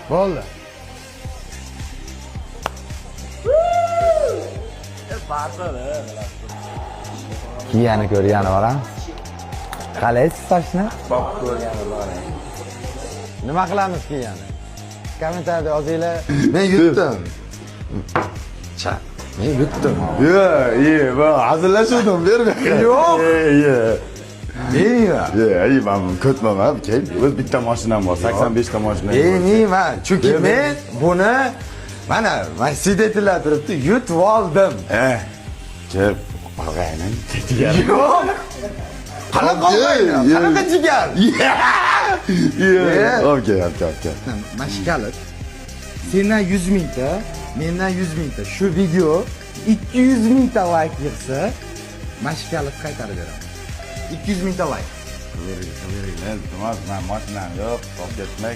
Bo'ldi. Kiyani ko'rgani bor-a? Qalaysiz sochni? Ko'rgani bor. Nima qilamiz kiyani? Kommentariyada yozinglar. Men yutdim. Men yutdim. Bu hazillashuvdim, berma. Yo'q. Neyman? Ben ko'tmaman. O'z bitta mashinam bor. 85 ta mashinam bor. Neyman? Chunki men buni mana svidetlar turibdi, yutib oldim. Jib, qolg'ayning. Yo'q. Qanaqa qolg'ayning? Qanaqa jigar? Okey. Mashkalit. Sendan 100 mingta, mendan 100 mingta. Shu video 200 mingta like yig'sa, mashkalit qaytarib beraman. 200 mingta like. Veringlar, iltimos, men mashinam yo'q, olib ketmay